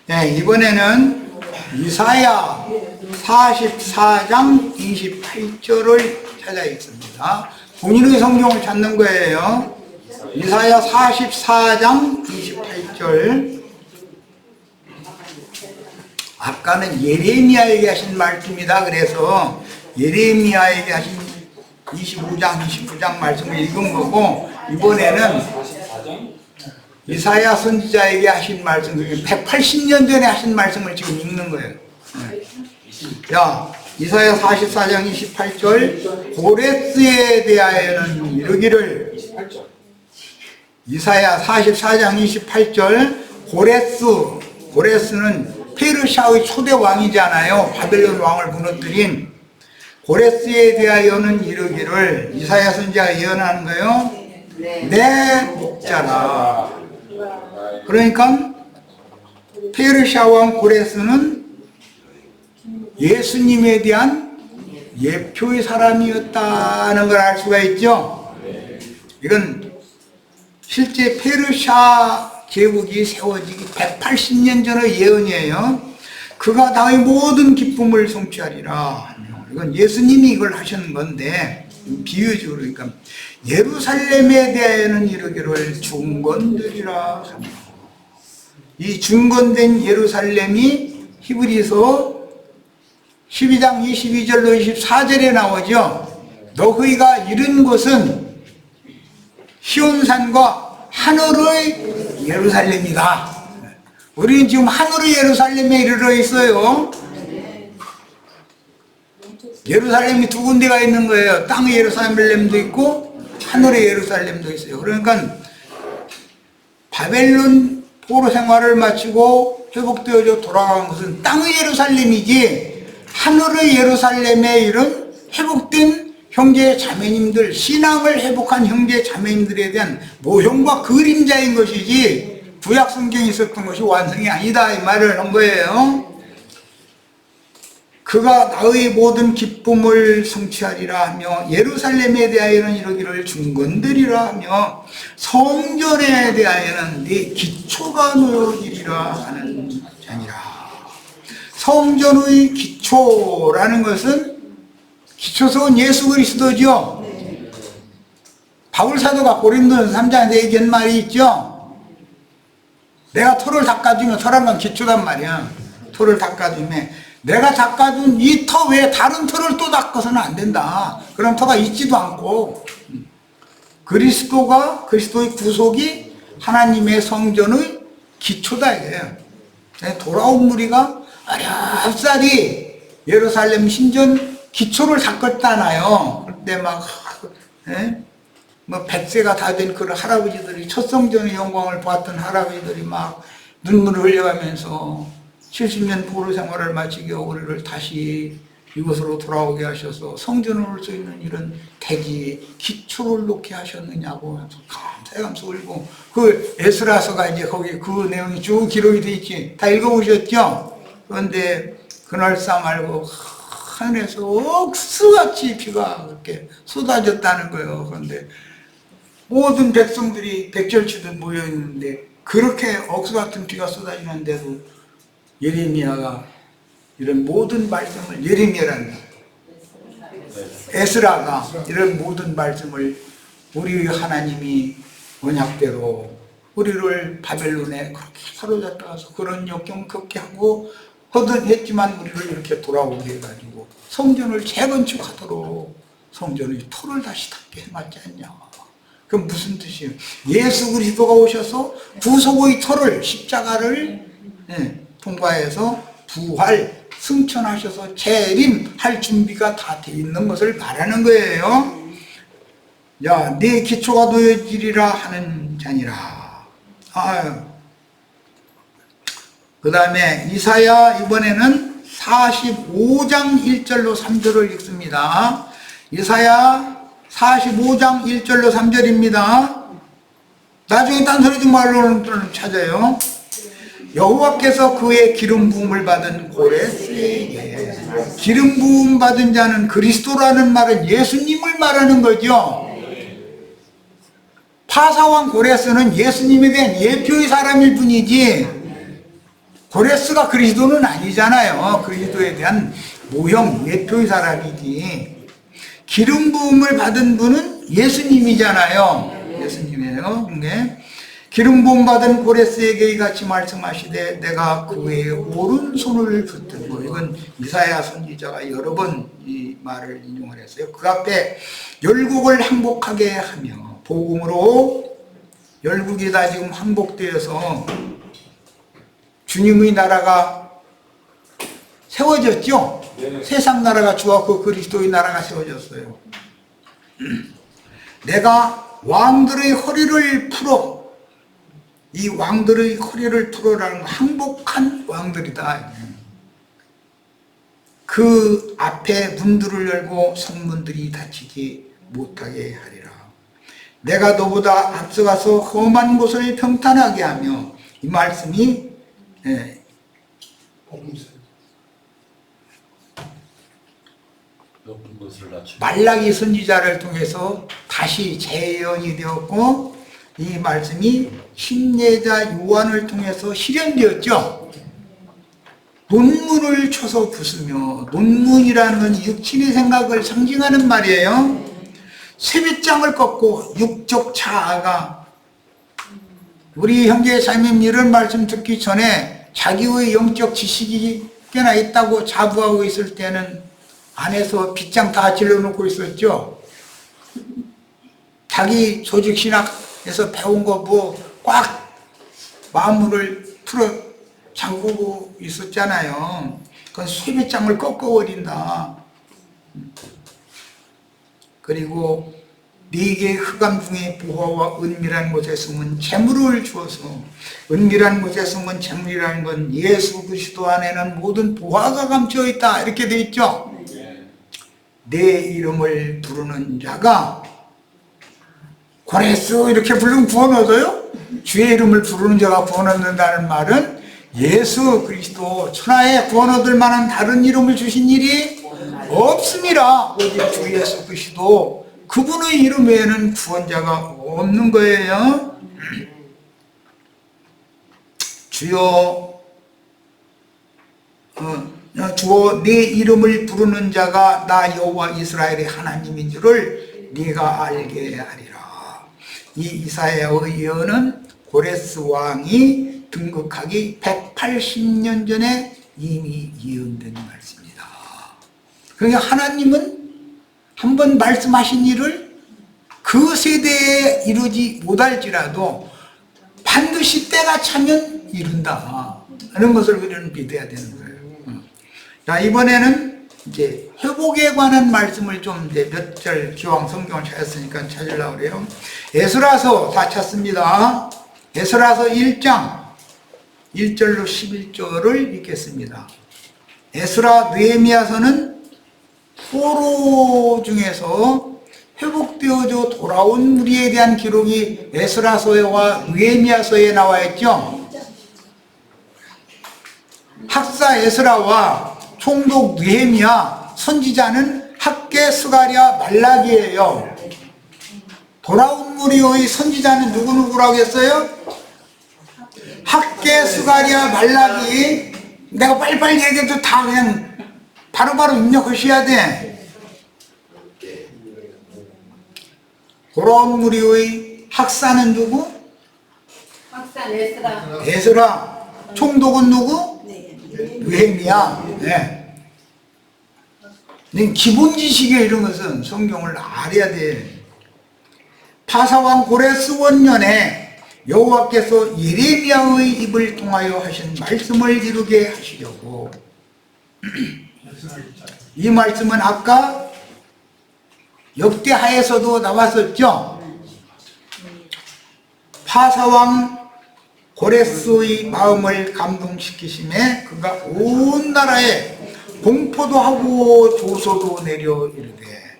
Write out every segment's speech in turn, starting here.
네, 이번에는 이사야 44장 28절을 찾아있습니다. 본인의 성경을 찾는 거예요. 이사야 44장 28절. 아까는 예레미야에게 하신 말씀이다. 그래서 예레미야에게 하신 25장, 29장 말씀을 읽은 거고, 이번에는 이사야 선지자에게 하신 말씀, 180년 전에 하신 말씀을 지금 읽는 거예요. 자, 이사야 44장 28절. 고레스에 대하여는 이르기를, 이사야 44장 28절. 고레스는 페르시아의 초대 왕이잖아요. 바벨론 왕을 무너뜨린. 고레스에 대하여는 이르기를, 이사야 선지자가 예언하는 거예요. 내 목자라. 그러니까 페르시아 왕 고레스는 예수님에 대한 예표의 사람이었다는 걸 알 수가 있죠. 이건 실제 페르시아 제국이 세워지기 180년 전의 예언이에요. 그가 당의 모든 기쁨을 성취하리라. 이건 예수님이 이걸 하시는 건데, 비유적으로, 그러니까 예루살렘에 대하여는 이르기를 중건되리라. 이 중건된 예루살렘이 히브리서 12장 22절로 24절에 나오죠. 너희가 이른 곳은 시온산과 하늘의 예루살렘이다. 우리는 지금 하늘의 예루살렘에 이르러 있어요. 예루살렘이 두 군데가 있는 거예요. 땅의 예루살렘도 있고 하늘의 예루살렘도 있어요. 그러니까 바벨론 포로 생활을 마치고 회복되어져 돌아간 것은 땅의 예루살렘이지, 하늘의 예루살렘에 이런 회복된 형제 자매님들, 신앙을 회복한 형제 자매님들에 대한 모형과 그림자인 것이지 구약 성경에 있었던 것이 완성이 아니다, 이 말을 한 거예요. 그가 나의 모든 기쁨을 성취하리라 하며 예루살렘에 대하여는 이르기를 중건되리라 하며 성전에 대하여는 네 기초가 놓여지리라 하는 자니라. 성전의 기초라는 것은, 기초석은 예수 그리스도죠. 바울 사도가 고린도전서 3장에 얘기한 말이 있죠. 내가 터를 닦아주면, 터란 건 기초단 말이야. 터를 닦아주면 내가 닦아준 이 터 외에 다른 터를 또 닦아서는 안 된다. 그런 터가 있지도 않고, 그리스도의 구속이 하나님의 성전의 기초다 이거예요. 돌아온 무리가 어렵사리 예루살렘 신전 기초를 닦았잖아요. 그때 막 뭐 100세가 다 된 그런 할아버지들이, 첫 성전의 영광을 보았던 할아버지들이 막 눈물을 흘려가면서 70년 포로 생활을 마치게 우리를 다시 이곳으로 돌아오게 하셔서 성전을 올 수 있는 이런 대지 기초를 놓게 하셨느냐고 감사하면서 울고, 그 에스라서가 이제 거기 그 내용이 쭉 기록이 돼 있지. 다 읽어보셨죠? 그런데 그날 싸 말고 하늘에서 억수같이 비가 그렇게 쏟아졌다는 거예요. 그런데 모든 백성들이 백절치듯 모여있는데 그렇게 억수같은 비가 쏟아지는데도 예레미야가 이런 모든 말씀을, 예레미야란다, 에스라가 이런 모든 말씀을 우리 하나님이 언약대로 우리를 바벨론에 그렇게 사로잡아서 그런 역경 겪게 하고 허든했지만 우리를 이렇게 돌아오게 해가지고 성전을 재건축하도록 성전의 토를 다시 닦게 해놨지 않냐. 그럼 무슨 뜻이에요? 예수 그리스도가 오셔서 구속의 토를, 십자가를 통과해서 부활, 승천하셔서 재림할 준비가 다 돼 있는 것을 말하는 거예요. 야, 네 기초가 놓여지리라 하는 자니라. 그 다음에 이사야, 이번에는 45장 1절로 3절을 읽습니다. 이사야 45장 1절로 3절입니다. 나중에 딴소리지 말로는 찾아요. 여호와께서 그의 기름 부음을 받은 고레스에게, 기름 부음 받은 자는 그리스도라는 말은 예수님을 말하는 거죠. 파사왕 고레스는 예수님에 대한 예표의 사람일 뿐이지 고레스가 그리스도는 아니잖아요. 그리스도에 대한 모형, 예표의 사람이지. 기름 부음을 받은 분은 예수님이잖아요. 예수님이에요. 근데 기름 부음 받은 고레스에게 이같이 말씀하시되 내가 그의 오른손을 붙들고, 이건 이사야 선지자가 여러 번 이 말을 인용을 했어요. 그 앞에 열국을 항복하게 하며, 복음으로 열국이 다 지금 항복되어서 주님의 나라가 세워졌죠. 네. 세상 나라가 주었고 그리스도의 나라가 세워졌어요. 내가 왕들의 허리를 풀어, 이 왕들의 허리를 풀어라는 건 항복한 왕들이다. 그 앞에 문들을 열고 성문들이 닫히지 못하게 하리라. 내가 너보다 앞서가서 험한 곳을 평탄하게 하며, 이 말씀이 말라기 선지자를 통해서 다시 재현이 되었고, 이 말씀이 신예자 요한을 통해서 실현되었죠. 논문을 쳐서 부수며, 논문이라는 건 육신의 생각을 상징하는 말이에요. 쇠빗장을 꺾고 육적 자아가, 우리 형제 자매님 이런 말씀 듣기 전에 자기의 영적 지식이 꽤나 있다고 자부하고 있을 때는 안에서 빗장 다 질러놓고 있었죠. 자기 조직신학에서 배운 거 뭐 꽉 마음을 풀어 잠그고 있었잖아요. 그건 쇠빗장을 꺾어버린다. 그리고 네게 흑암 중에 보화와 은밀한 곳에 숨은 재물을 주어서, 은밀한 곳에 숨은 재물이라는 건 예수 그리스도 안에는 모든 보화가 감춰 있다, 이렇게 돼 있죠. 내 이름을 부르는 자가, 고레스 이렇게 부르면 구원 얻어요? 주의 이름을 부르는 자가 구원 얻는다는 말은 예수 그리스도 천하에 구원 얻을 만한 다른 이름을 주신 일이 없습니다. 오직 주 예수 그리스도, 그분의 이름 외에는 구원자가 없는 거예요. 주여, 주어 네 이름을 부르는 자가 나 여호와 이스라엘의 하나님인 줄을 네가 알게 하리라. 이 이사야의 예언은 고레스 왕이 등극하기 180년 전에 이미 예언된 말씀입니다. 그러니까 하나님은 한번 말씀하신 일을 그 세대에 이루지 못할지라도 반드시 때가 차면 이룬다 하는 것을 우리는 믿어야 되는 거예요. 자, 이번에는 이제 회복에 관한 말씀을 좀 이제 몇 절, 기왕 성경을 찾았으니까 찾으려고 그래요. 에스라서 다 찾습니다. 에스라서 1장 1절로 11절을 읽겠습니다. 에스라 느헤미야서는 포로 중에서 회복되어져 돌아온 무리에 대한 기록이 에스라서와 느헤미야서에 나와 있죠. 학사 에스라와 총독 느헤미야, 선지자는 학개, 스가랴, 말라기예요. 돌아온 무리의 선지자는 누구라고 했어요? 학개, 스가랴, 말라기. 내가 빨리빨리 얘기해도 다 그냥 바로바로 입력하셔야 돼. 돌아온 무리의 학사는 누구? 학사 에스라. 에스라. 총독은 누구? 느헤미야. 네. 기본 지식에 이런 것은 성경을 알아야 돼. 파사왕 고레스 원년에 여호와께서 예레미야의 입을 통하여 하신 말씀을 이루게 하시려고, 이 말씀은 아까 역대하에서도 나왔었죠. 파사왕 고레스의 마음을 감동시키심에 그가 온 나라에 공포도 하고 조소도 내려 이르되,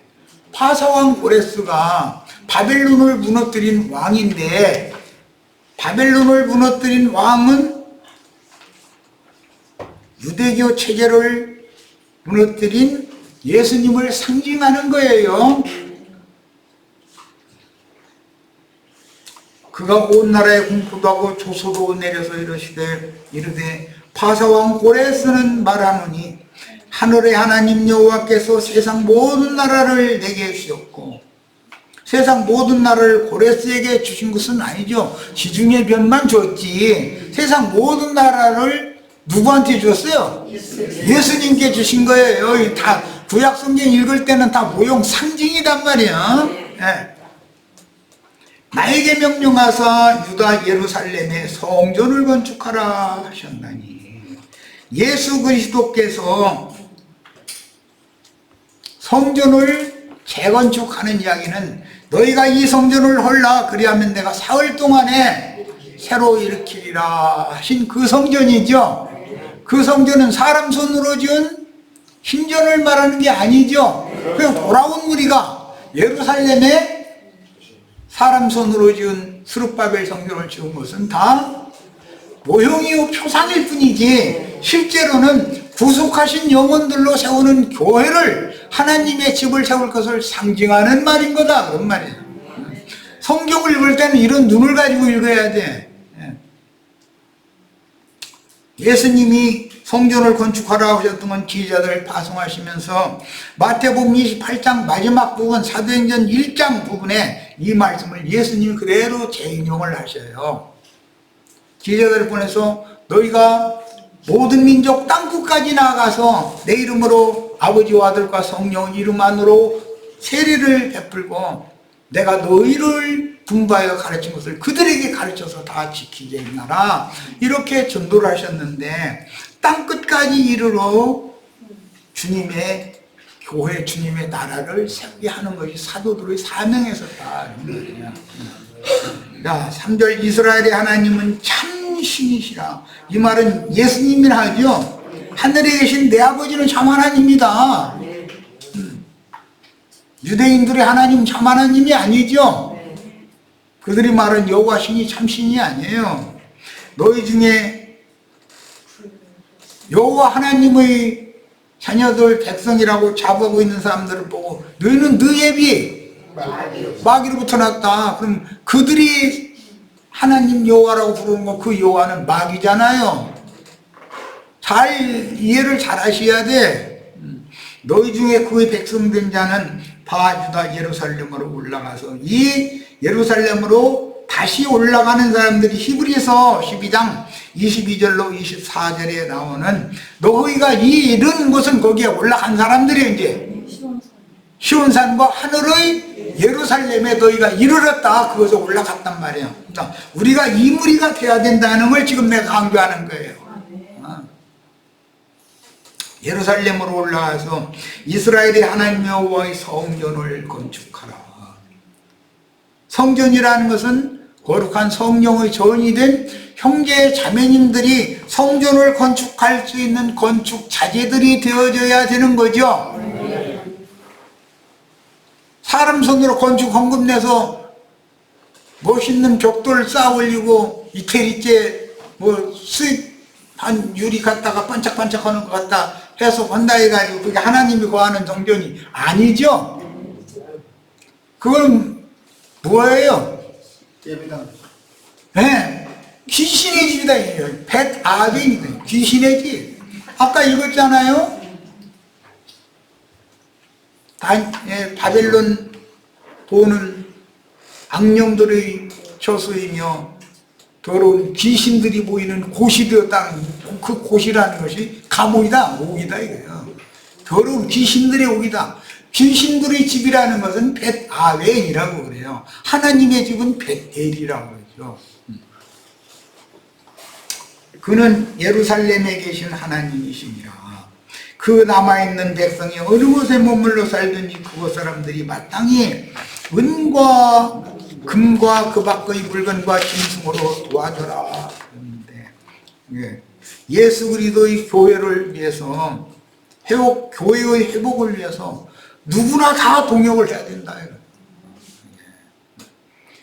파사왕 고레스가 바벨론을 무너뜨린 왕인데, 바벨론을 무너뜨린 왕은 유대교 체제를 무너뜨린 예수님을 상징하는 거예요. 그가 온 나라에 공포도 하고 조소도 내려서 이르되 바사왕 고레스는 말하노니 하늘의 하나님 여호와께서 세상 모든 나라를 내게 주셨고, 세상 모든 나라를 고레스에게 주신 것은 아니죠. 지중해 변만 줬지. 세상 모든 나라를 누구한테 줬어요? 예수님께 주신 거예요. 다 구약 성경 읽을 때는 다 모형 상징이단 말이야. 네. 나에게 명령하사 유다 예루살렘에 성전을 건축하라 하셨나니, 예수 그리스도께서 성전을 재건축하는 이야기는 너희가 이 성전을 헐라 그리하면 내가 사흘 동안에 새로 일으키리라 하신 그 성전이죠. 그 성전은 사람 손으로 지은 신전을 말하는 게 아니죠. 그냥 돌아온 무리가 예루살렘에 사람 손으로 지은 스룹바벨 성전을 지은 것은 다 모형이요 표상일 뿐이지, 실제로는 구속하신 영혼들로 세우는 교회를, 하나님의 집을 세울 것을 상징하는 말인 거다, 그런 말이에요. 성경을 읽을 때는 이런 눈을 가지고 읽어야 돼. 예수님이 성전을 건축하라 하셨던 건 기자들을 파송하시면서 마태복음 28장 마지막 부분, 사도행전 1장 부분에 이 말씀을 예수님이 그대로 재인용을 하셔요. 기자들을 보내서 너희가 모든 민족 땅끝까지 나가서 내 이름으로 아버지와 아들과 성령 이름 안으로 세례를 베풀고 내가 너희를 분부하여 가르친 것을 그들에게 가르쳐서 다 지키게 했나라, 이렇게 전도를 하셨는데, 땅끝까지 이르러 주님의 교회, 주님의 나라를 세우게 하는 것이 사도들의 사명에서다, 이런 거예요. 자, 3절 이스라엘의 하나님은 참 신이시라. 이 말은 예수님이라 하죠. 하늘에 계신 내 아버지는 참 하나님이다. 유대인들의 하나님은 참 하나님이 아니죠. 그들이 말은 여호와 신이 참 신이 아니에요. 너희 중에 여호와 하나님의 자녀들 백성이라고 자부하고 있는 사람들을 보고 너희는 너 예비 마귀로부터 났다. 그럼 그들이 하나님 여호와라고 부르는 거, 그 여호와는 마귀잖아요. 잘 이해를 잘 하셔야 돼. 너희 중에 그의 백성된 자는 유다 예루살렘으로 올라가서, 이 예루살렘으로 다시 올라가는 사람들이 히브리서 12장 22절로 24절에 나오는, 너희가 이른 곳은 거기에 올라간 사람들이 이제 시온산과 하늘의 예루살렘에 너희가 이르렀다, 그것에 올라갔단 말이에요. 그러니까 우리가 이 무리가 돼야 된다는 걸 지금 내가 강조하는 거예요. 예루살렘으로 올라가서 이스라엘의 하나님 여호와의 성전을 건축하라. 성전이라는 것은 거룩한 성령의 전이 된 형제 자매님들이 성전을 건축할 수 있는 건축 자재들이 되어져야 되는 거죠. 사람 손으로 건축 헌금 내서 멋있는 벽돌 쌓아 올리고 이태리째 뭐 수입한 유리 갖다가 반짝반짝하는 것 같다 해서 한다 해가지고 그게 하나님이 거하는 성전이 아니죠. 그건 뭐예요? 예배당. 네, 귀신의 집이다. 벳아벤이다. 귀신의 집. 아까 읽었잖아요. 바벨론 도는 악령들의 처소이며 더러운 귀신들이 모이는 곳이 되었다는, 그 곳이라는 것이 감옥이다, 옥이다 이거예요. 더러운 귀신들의 옥이다. 귀신들의 집이라는 것은 벳아벤이라고 그래요. 하나님의 집은 벳엘이라고 그러죠. 그는 예루살렘에 계신 하나님이시니라. 그 남아있는 백성이 어느 곳에 머물러 살든지 그곳 사람들이 마땅히 은과 금과 그 밖의 물건과 짐승으로 도와줘라. 그런데 예수 그리스도의 교회를 위해서, 교회의 회복을 위해서 누구나 다 동역을 해야 된다.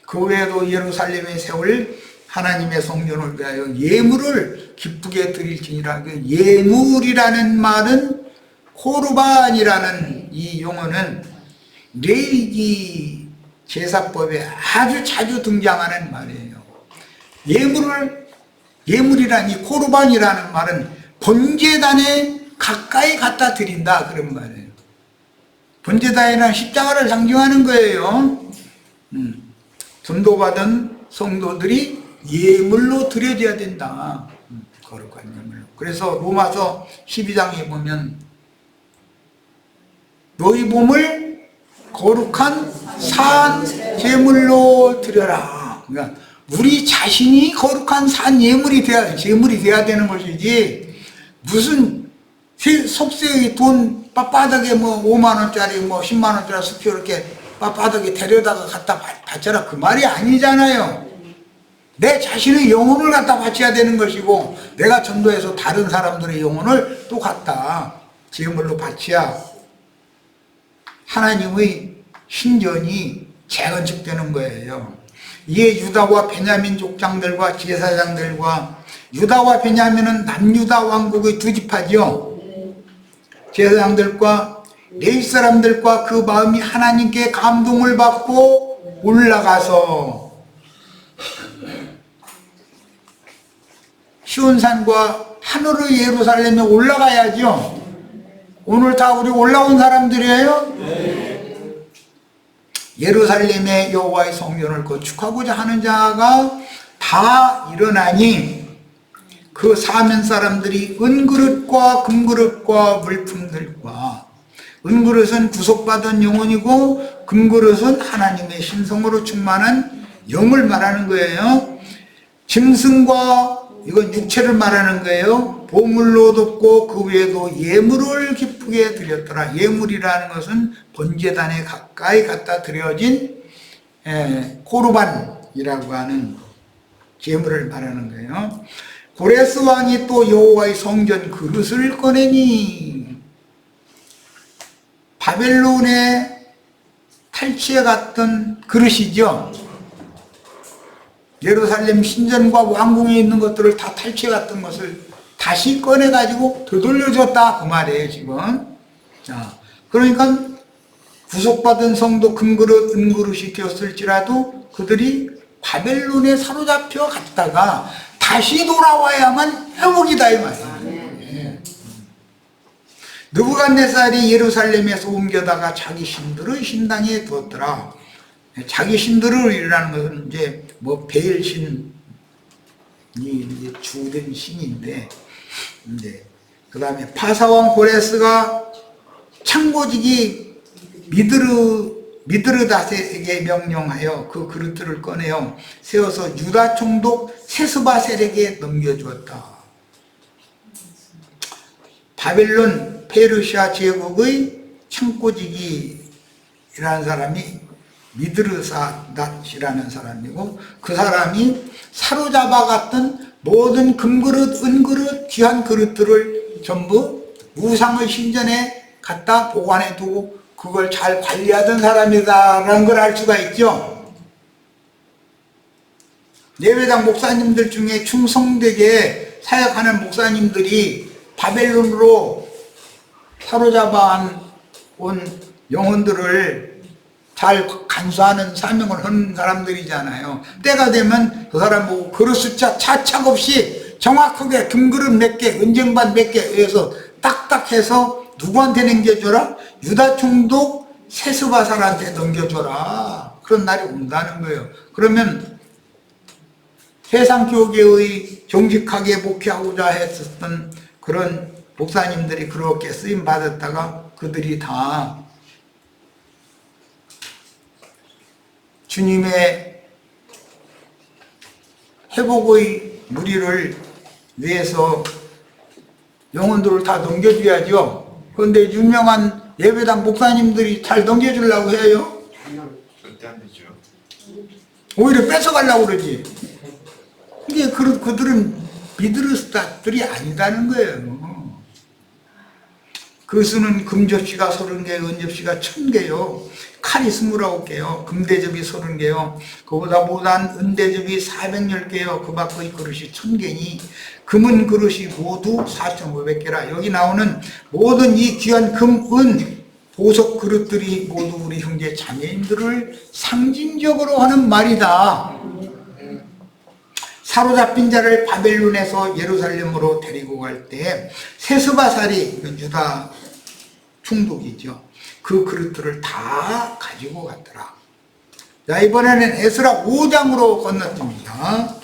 그 외에도 예루살렘에 세울 하나님의 성전을 위하여 예물을 기쁘게 드릴지니라. 예물이라는 말은 코르반이라는 이 용어는 레위기 제사법에 아주 자주 등장하는 말이에요. 예물을 예물이라니 코르반이라는 말은 번제단에 가까이 갖다 드린다 그런 말이에요. 번제단이란 십자가를 상징하는 거예요. 전도받은 성도들이 예물로 드려져야 된다. 거룩한 예물로. 그래서 로마서 12장에 보면 너희 몸을 거룩한 산 제물로 드려라. 그러니까 우리 자신이 거룩한 산 예물이 돼야 되는 것이지, 무슨 속세의 돈 바닥에 뭐 5만 원짜리 뭐 10만 원짜리 수표 이렇게 바닥에 데려다가 갖다 바쳐라 그 말이 아니잖아요. 내 자신의 영혼을 갖다 바쳐야 되는 것이고, 내가 전도해서 다른 사람들의 영혼을 또 갖다 제물로 바쳐야 하나님의 신전이 재건축되는 거예요. 이에 유다와 베냐민 족장들과 제사장들과, 유다와 베냐민은 남유다 왕국의 두 지파죠. 제사장들과 레위 사람들과 그 마음이 하나님께 감동을 받고 올라가서 시온산과 하늘의 예루살렘에 올라가야죠. 오늘 다 우리 올라온 사람들이에요. 예루살렘의 여호와의 성전을 건축하고자 하는 자가 다 일어나니 그 사면 사람들이 은그릇과 금그릇과 물품들과, 은그릇은 구속받은 영혼이고 금그릇은 하나님의 신성으로 충만한 영을 말하는 거예요. 짐승과, 이건 육체를 말하는 거예요. 보물로 덮고 그 외에도 예물을 기쁘게 드렸더라. 예물이라는 것은 번제단에 가까이 갖다 드려진 코르반이라고 하는 제물을 말하는 거예요. 고레스 왕이 또 여호와의 성전 그릇을 꺼내니, 바벨론에 탈취해 갔던 그릇이죠. 예루살렘 신전과 왕궁에 있는 것들을 다 탈취해 갔던 것을 다시 꺼내가지고 되돌려줬다 그 말이에요 지금. 자, 그러니까 구속받은 성도 금그릇 은그릇이 되었을지라도 그들이 바벨론에 사로잡혀 갔다가 다시 돌아와야만 회복이다 이 말이에요. 느부갓네살이 예루살렘에서 옮겨다가 자기 신들의 신당에 두었더라. 자기 신들이라는 것은 이제 뭐 베일신이 이제 주된 신인데, 이제 그 다음에 파사왕 고레스가 창고지기 미드르닷에게 명령하여 그 그릇들을 꺼내어 세워서 유다 총독 세스바셀에게 넘겨주었다. 바벨론 페르시아 제국의 창고지기라는 사람이 미드르닷이라는 사람이고, 그 사람이 사로잡아갔던 모든 금그릇, 은그릇, 귀한 그릇들을 전부 우상의 신전에 갖다 보관해두고 그걸 잘 관리하던 사람이다라는 걸 알 수가 있죠. 예배당 목사님들 중에 충성되게 사역하는 목사님들이 바벨론으로 사로잡아 온 영혼들을 잘 간수하는 사명을 하는 사람들이잖아요. 때가 되면 그 사람 보고 그릇 숫자 차착 없이 정확하게 금그릇 몇 개, 은쟁반 몇 개 해서 딱딱해서 누구한테 넘겨줘라? 유다 총독 세스바살한테 넘겨줘라. 그런 날이 온다는 거예요. 그러면 세상 교계의 정직하게 목회하고자 했었던 그런 목사님들이 그렇게 쓰임 받았다가 그들이 다 주님의 회복의 무리를 위해서 영혼들을 다 넘겨줘야죠. 그런데 유명한 예배당 목사님들이 잘 넘겨주려고 해요? 절대 안 되죠. 오히려 뺏어가려고 그러지. 이게 그들은 미드르스tat들이 아니다는 거예요. 그 수는 금접시가 30개, 은접시가 1000개요. 칼이 29개요. 금대접이 30개요. 그보다 못한 은대접이 410개요. 그 밖의 그릇이 1000개니 금은 그릇이 모두 4500개라. 여기 나오는 모든 이 귀한 금, 은, 보석 그릇들이 모두 우리 형제 자매님들을 상징적으로 하는 말이다. 사로잡힌 자를 바벨론에서 예루살렘으로 데리고 갈 때 세스바살이 유다 총독이죠. 그 그릇들을 다 가지고 갔더라. 자, 이번에는 에스라 5장으로 건너듭니다.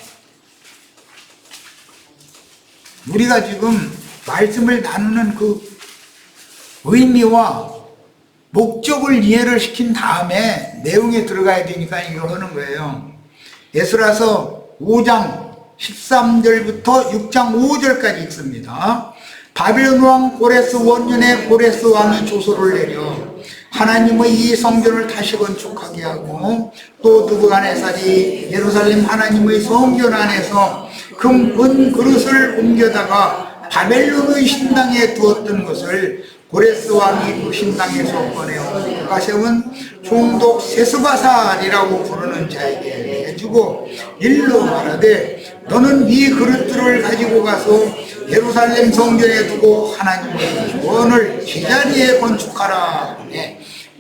우리가 지금 말씀을 나누는 그 의미와 목적을 이해를 시킨 다음에 내용에 들어가야 되니까 이걸 하는 거예요. 에스라서 5장 13절부터 6장 5절까지 있습니다. 바벨론 왕 고레스 원년에 고레스 왕이 조서를 내려 하나님의 이 성전을 다시 건축하게 하고 또 느부갓네살이 예루살렘 하나님의 성전 안에서 금 그릇을 옮겨다가 바벨론의 신당에 두었던 것을 고레스 왕이 그 신당에서 꺼내어 그가 세운 총독 세스바살이라고 부르는 자에게 해주고 일러 말하되 너는 이 그릇들을 가지고 가서 예루살렘 성전에 두고 하나님의 조언을 제자리에 건축하라.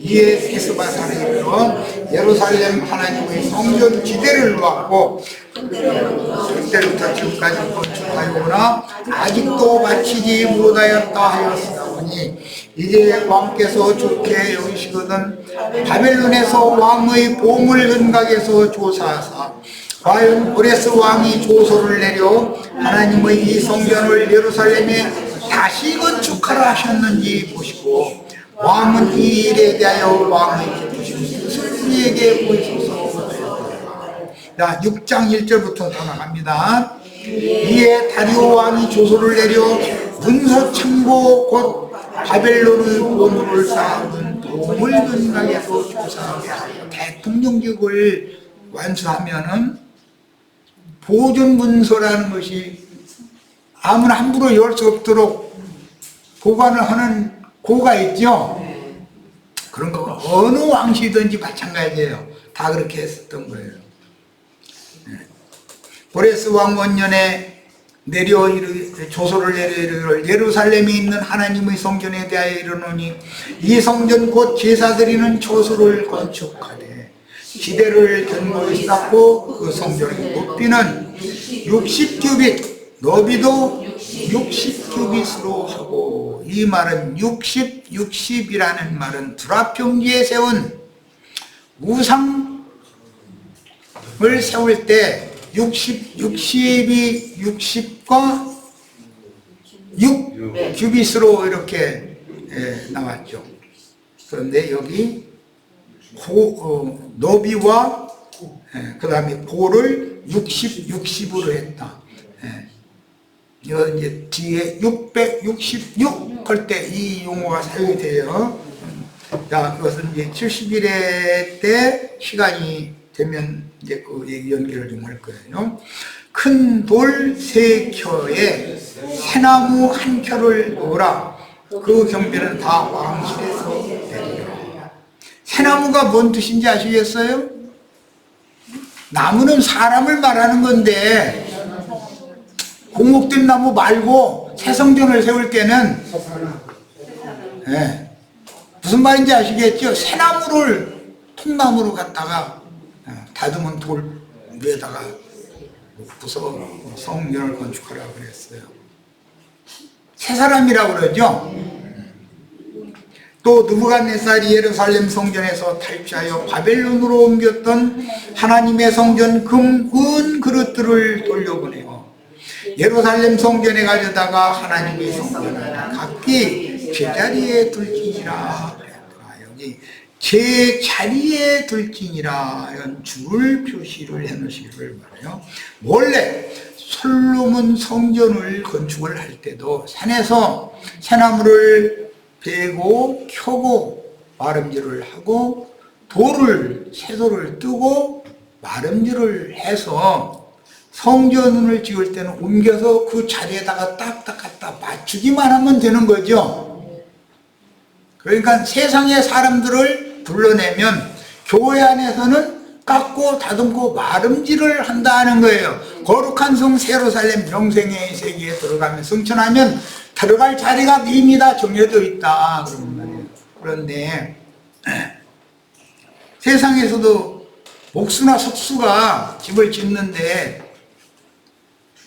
이에 세스바살이 일러 예루살렘 하나님의 성전 지대를 놓았고 그때부터 지금까지 건축하여오나 아직도 마치지 못하였다 하였사오니 이제 왕께서 좋게 여기시거든 바벨론에서 왕의 보물 근각에서 조사하사 과연 고레스 왕이 조서를 내려 하나님의 이 성전을 예루살렘에 다시 건축하라 하셨는지 보시고 왕은 이 일에 대하여 왕의 기쁘신 뜻을 우리에게 보이소서. 자, 6장 1절부터 더 나갑니다. 이에 다리오 왕이 조서를 내려 문서 창고 곧 바벨론의 보물을 쌓은 보물 근각에서 조사하게 하여 대통령직을 완수하면은 보존 문서라는 것이 아무나 함부로 열 수 없도록 보관을 하는 고가 있죠. 그런 거 어느 왕시든지 마찬가지예요. 다 그렇게 했었던 거예요. 고레스 왕 원년에 조서를 내려 예루살렘에 있는 하나님의 성전에 대하여 이르노니 이 성전 곧 제사드리는 초소를 건축하되 지대를 견고히 쌓고 그 성전의 높이는 60규빗 너비도 60규빗으로 하고 이 말은 60이라는 말은 두라평지에 세운 우상을 세울 때 60과 6규빗으로 이렇게 나왔죠. 그런데 여기 너비와 그 다음에 고를 60으로 했다. 이거 이제 뒤에 666 할 때 이 용어가 사용이 돼요. 자, 그것은 이제 70일에 때 시간이 되면 이제 그 얘기 연결을 좀 할 거예요. 큰 돌 3켜에 새나무 1켜를 놓으라. 그 경비는 다 왕실에서 내리라. 새나무가 뭔 뜻인지 아시겠어요? 나무는 사람을 말하는 건데 공목된 나무 말고 새 성전을 세울 때는 무슨 말인지 아시겠죠? 새나무를 통나무로 갖다가 다듬은 돌 위에다가 부서 성전을 건축하라고 그랬어요. 새 사람이라고 그러죠. 또 느부갓네살이 예루살렘 성전에서 탈취하여 바벨론으로 옮겼던 하나님의 성전 금, 은 그릇들을 돌려보내고 예루살렘 성전에 가져다가 하나님의 성전을 각기 제자리에 둘지니라. 여기 제자리에 둘지니라 이런 줄 표시를 해놓으시기를 바라요. 원래 솔로몬 성전을 건축을 할 때도 산에서 새나무를 베고 켜고 마름질을 하고 새돌을 뜨고 마름질을 해서 성전을 지을 때는 옮겨서 그 자리에다가 딱딱 갖다 맞추기만 하면 되는 거죠. 그러니까 세상의 사람들을 불러내면 교회 안에서는 깎고 다듬고 마름질을 한다는 거예요. 거룩한 성 예루살렘 영생의 세계에 들어가면 성천하면 들어갈 자리가 이미 다 정해져 있다 그런 말이에요. 그런데 세상에서도 목수나 석수가 집을 짓는데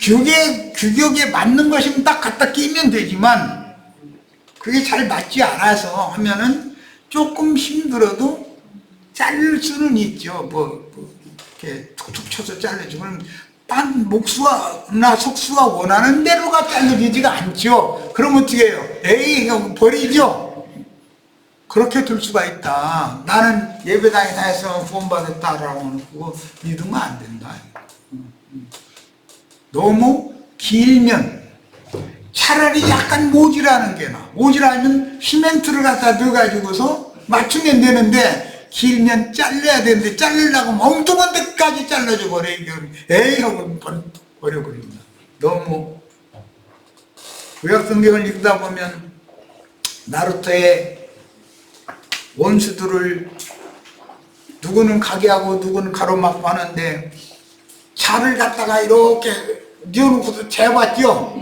규격에 맞는 것이면 딱 갖다 끼면 되지만 그게 잘 맞지 않아서 하면은 조금 힘들어도 자를 수는 있죠. 이렇게 툭툭 쳐서 잘라주고 그럼 딴 목수나 석수가 원하는 대로가 잘려지지가 않죠. 그럼 어떻게 해요? 에이, 이거 버리죠. 그렇게 될 수가 있다. 나는 예배당에 다녀서 구원받았다라고 하는 그거 믿으면 안 된다. 너무 길면 차라리 약간 모질하는 게 나아. 모질하면 시멘트를 갖다 넣어가지고서 맞추면 되는데 길면 잘라야 되는데 자르려고 엉뚱한 데까지 잘라줘 버려. 에이 하고 버려버립니다. 너무 구약성경을 읽다 보면 나루토의 원수들을 누구는 가게하고 누구는 가로막고 하는데 차를 갖다가 이렇게 뉘어놓고서 재봤죠.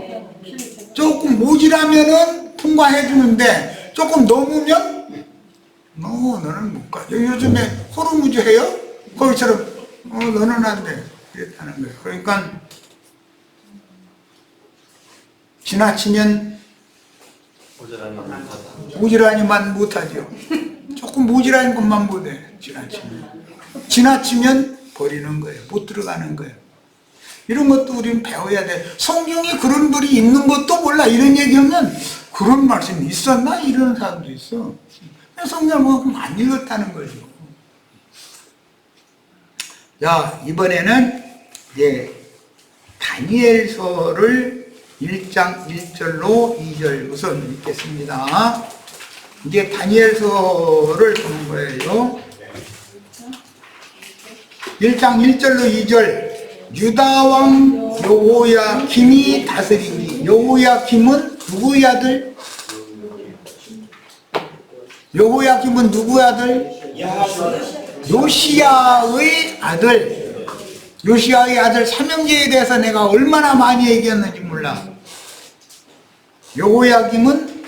조금 모질하면은 통과해 주는데 조금 넘으면 너는 못 가. 요즘에 호르무즈 해요? 거기처럼 너는 안 돼. 이랬다는 거예요. 그러니까 지나치면 모질하니만 못하죠. 조금 모질한 것만 못해. 지나치면 버리는 거예요. 못 들어가는 거예요. 이런 것도 우리는 배워야 돼. 성경에 그런 글이 있는 것도 몰라. 이런 얘기하면 그런 말씀이 있었나? 이런 사람도 있어. 성경을 뭐 안 읽었다는 거죠. 자, 이번에는 이제 다니엘서를 1장 1절로 2절 우선 읽겠습니다. 이제 다니엘서를 보는 거예요. 1장 1절로 2절. 유다왕 여호야김이 다스리니. 여호야김은 누구의 아들? 여호야김은 누구의 아들? 요시야의 아들. 요시야의 아들 삼형제에 대해서 내가 얼마나 많이 얘기했는지 몰라. 여호야김은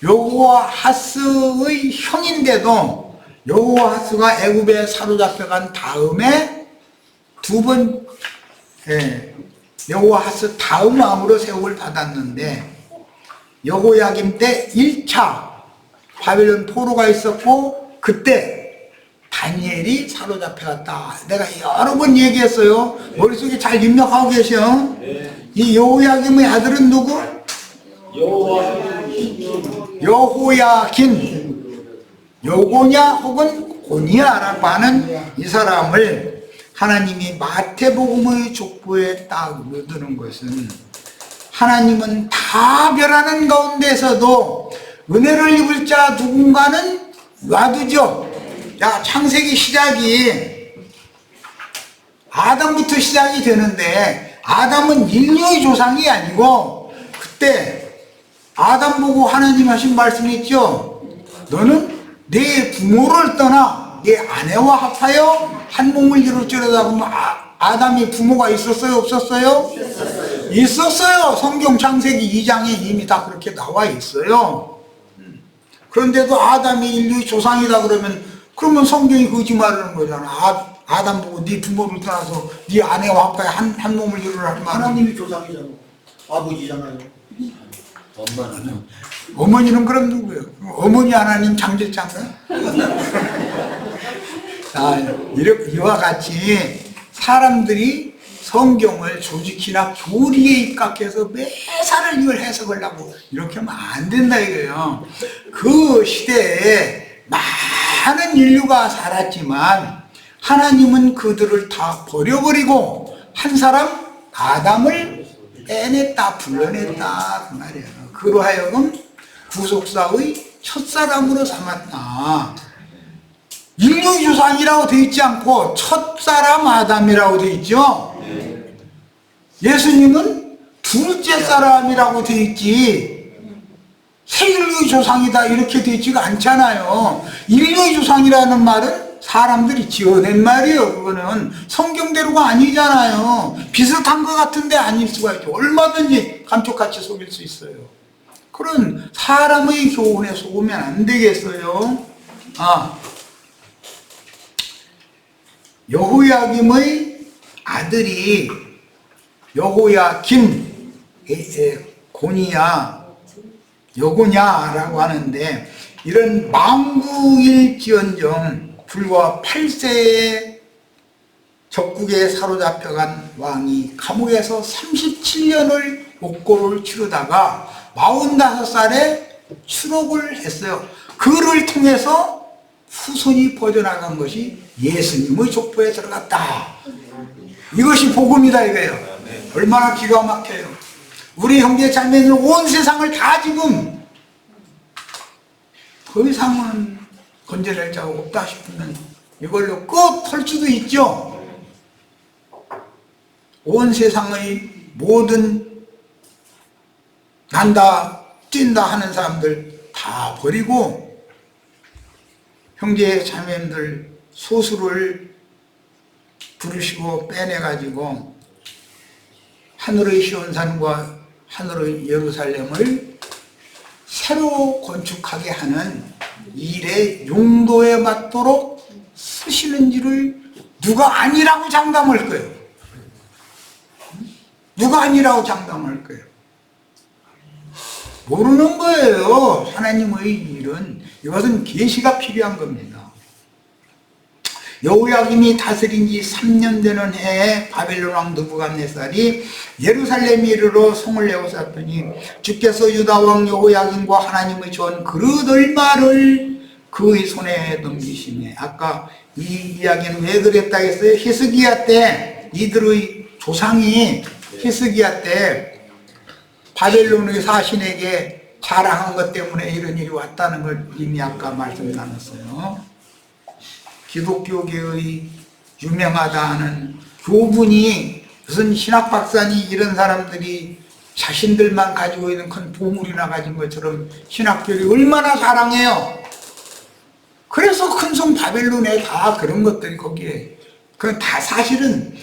여호아하스의 형인데도 여호아하스가 애굽에 사로잡혀간 다음에 두 번 여호아하스 다음 왕으로 세움을 받았는데 여호야김 때 1차 바벨론 포로가 있었고 그때 다니엘이 사로잡혀갔다. 내가 여러 번 얘기했어요. 머릿속에 잘 입력하고 계셔. 이 여호야김의 아들은 누구? 여호야긴. 여고냐 혹은 고니야라고 하는 이 사람을 하나님이 마태복음의 족보에 딱 넣어두는 것은 하나님은 다 별하는 가운데서도 은혜를 입을 자 누군가는 놔두죠. 야, 창세기 시작이 아담부터 시작이 되는데 아담은 인류의 조상이 아니고 그때 아담 보고 하나님 하신 말씀이 있죠. 너는 내 부모를 떠나 내 아내와 합하여 한 몸을 이룰지어다. 그러면 아담이 부모가 있었어요? 없었어요? 있었어요. 성경 창세기 2장에 이미 다 그렇게 나와 있어요. 그런데도 아담이 인류의 조상이다 그러면 성경이 거짓말을 하는 거잖아. 아담 보고 네 부모를 떠나서 네 아내와 합하여 한 몸을 이루라 하는 말은 하나님이 조상이잖아. 아버지잖아요. 엄마는 어머니는 그럼 누구예요? 어머니 하나님 장제장가? 자, 이와 같이 사람들이 성경을 조직이나 교리에 입각해서 매사를 이걸 해석을 하고 이렇게 하면 안 된다 이거예요. 그 시대에 많은 인류가 살았지만 하나님은 그들을 다 버려버리고 한 사람 아담을 빼냈다 불러냈다 그 말이에요. 그로 하여금 구속사의 첫사람으로 삼았다. 인류 조상이라고 되어 있지 않고 첫사람 아담이라고 되어 있죠. 예수님은 둘째 사람이라고 되어 있지 새 인류의 조상이다 이렇게 되어 있지가 않잖아요. 인류의 조상이라는 말은 사람들이 지어낸 말이에요. 그거는 성경대로가 아니잖아요. 비슷한 것 같은데 아닐 수가 있죠. 얼마든지 감쪽같이 속일 수 있어요. 그런 사람의 교훈에 속으면 안 되겠어요. 여호야김의 아들이 여호야김 고니야 여고냐라고 하는데, 이런 망구일지언정 불과 8세에 적국에 사로잡혀간 왕이 감옥에서 37년을 옥고를 치르다가 45살에 추록을 했어요. 그를 통해서 후손이 퍼져나간 것이 예수님의 족보에 들어갔다. 이것이 복음이다 이거예요. 얼마나 기가 막혀요. 우리 형제 자매들 온 세상을 다 지금 더 이상은 건져낼 자가 없다 싶으면 이걸로 끝할 수도 있죠. 온 세상의 모든 난다 뛴다 하는 사람들 다 버리고 형제 자매들 소수를 부르시고 빼내가지고 하늘의 시온산과 하늘의 예루살렘을 새로 건축하게 하는 일의 용도에 맞도록 쓰시는지를 누가 아니라고 장담할 거예요. 누가 아니라고 장담할 거예요. 모르는 거예요. 하나님의 일은. 이것은 계시가 필요한 겁니다. 여호야김이 다스린 지 3년 되는 해에 바벨론 왕 느부갓네살이 예루살렘 이르러 성을 내어쌌더니 주께서 유다 왕 여호야김과 하나님의 전 그릇 얼마를 그의 손에 넘기시네. 아까 이 이야기는 왜 그랬다 했어요? 히스기야 때 이들의 조상이 히스기야 때 바벨론의 사신에게 자랑한 것 때문에 이런 일이 왔다는 걸 이미 아까 말씀 나눴어요. 기독교계의 유명하다 하는 교분이 무슨 신학 박사니 이런 사람들이 자신들만 가지고 있는 큰 보물이나 가진 것처럼 신학교를 얼마나 자랑해요. 그래서 큰 성 바벨론에 다 그런 것들이 거기에 그 다 사실은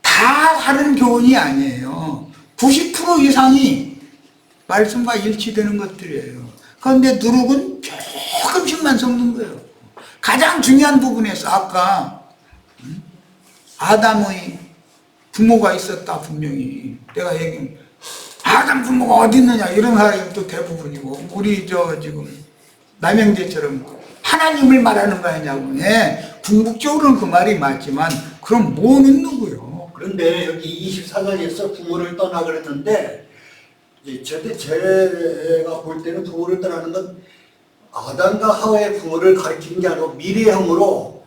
다 다른 교훈이 아니에요. 90% 이상이 말씀과 일치되는 것들이에요. 그런데 누룩은 조금씩만 섞는 거예요. 가장 중요한 부분에서 아까 아담의 부모가 있었다 분명히 내가 얘기한 아담 부모가 어디 있느냐 이런 사람이 또 대부분이고 우리 지금 남영재처럼 하나님을 말하는 거 아니냐고. 네, 궁극적으로는 그 말이 맞지만 그럼 뭐는 누구요? 그런데 여기 24장에서 부모를 떠나 그랬는데 제가 볼 때는 부모를 떠나는 건 아담과 하와의 부모를 가리키는 게 아니고 미래형으로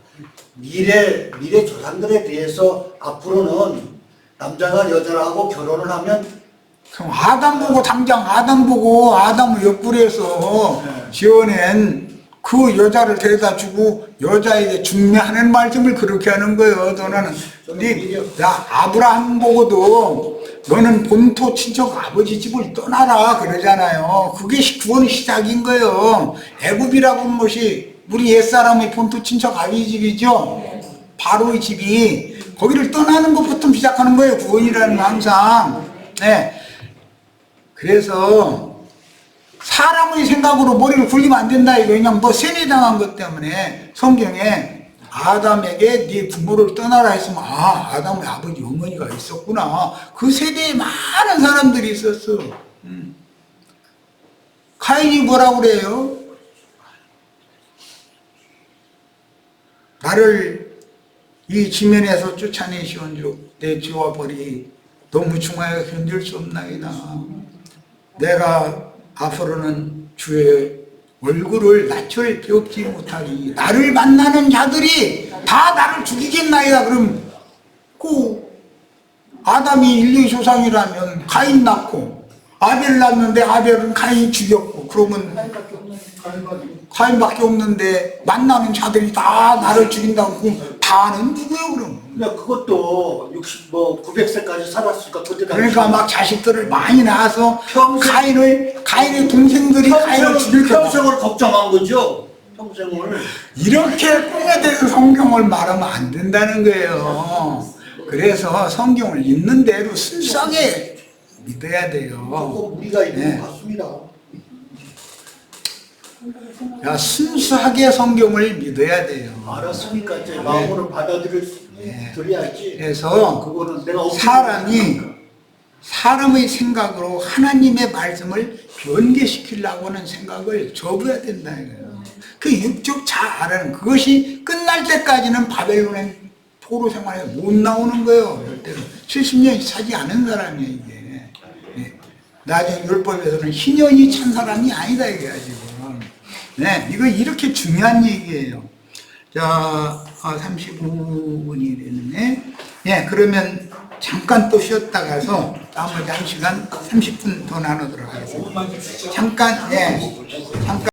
미래 조상들에 대해서 앞으로는 남자가 여자하고 결혼을 하면 그럼 아담 보고 당장 아담 보고 아담을 옆구리에서 지어낸 그 여자를 데려다 주고 여자에게 중매하는 말씀을 그렇게 하는 거예요. 너는 야 아브라함 보고도 너는 본토 친척 아버지 집을 떠나라 그러잖아요. 그게 구원의 시작인 거예요. 애굽이라고 하는 것이 우리 옛사람의 본토 친척 아버지 집이죠. 바로의 집이 거기를 떠나는 것부터 시작하는 거예요. 구원이라는 거 항상. 네. 그래서 사람의 생각으로 머리를 굴리면 안 된다 이거. 그냥 뭐 세뇌당한 것 때문에 성경에 아담에게 네 부모를 떠나라 했으면 아 아담의 아버지 어머니가 있었구나. 그 세대에 많은 사람들이 있었어. 카인이 뭐라고 그래요? 나를 이 지면에서 쫓아내시온즉 내 죄와 벌이 너무 중하여 견딜 수 없나이다. 내가 앞으로는 주의 얼굴을 낯을 뵙지 못하리. 나를 만나는 자들이 다 나를 죽이겠나이다. 그럼 그 아담이 인류의 조상이라면 가인 낳고 아벨 낳았는데 아벨은 가인 죽였고 그러면 가인밖에 없는데 만나는 자들이 다 나를 죽인다고 그럼 다는 누구예요 그럼? 근데 그것도 900세까지 살았으니까 그러니까 막 자식들을 많이 낳아서 가인의 동생들이 가인을 죽일까 봐 평생을 걱정한 거죠. 평생을 이렇게 꿈에 대해서 성경을 말하면 안 된다는 거예요. 그래서 성경을 있는 대로 순수하게 믿어야 돼요. 우리가 있는 네. 것 같습니다. 야, 순수하게 성경을 믿어야 돼요. 알았으니까 이제 마음으로 받아들여야지. 그래서 그거는 내가 사람이 사람의 생각으로 하나님의 말씀을 변개시키려고 하는 생각을 접어야 된다 이거예요. 그 육적 자아라는 그것이 끝날 때까지는 바벨론의 포로 생활에 못 나오는 거예요. 절대로 70년이 차지 않은 사람이에요 이게. 네. 나중에 율법에서는 희년이 찬 사람이 아니다 이거야 지금. 네, 이거 이렇게 중요한 얘기예요. 자, 35분이 됐네. 예, 그러면 잠깐 또 쉬었다 가서 나머지 1시간 30분 더 나누도록 하겠습니다. 잠깐, 예, 잠깐.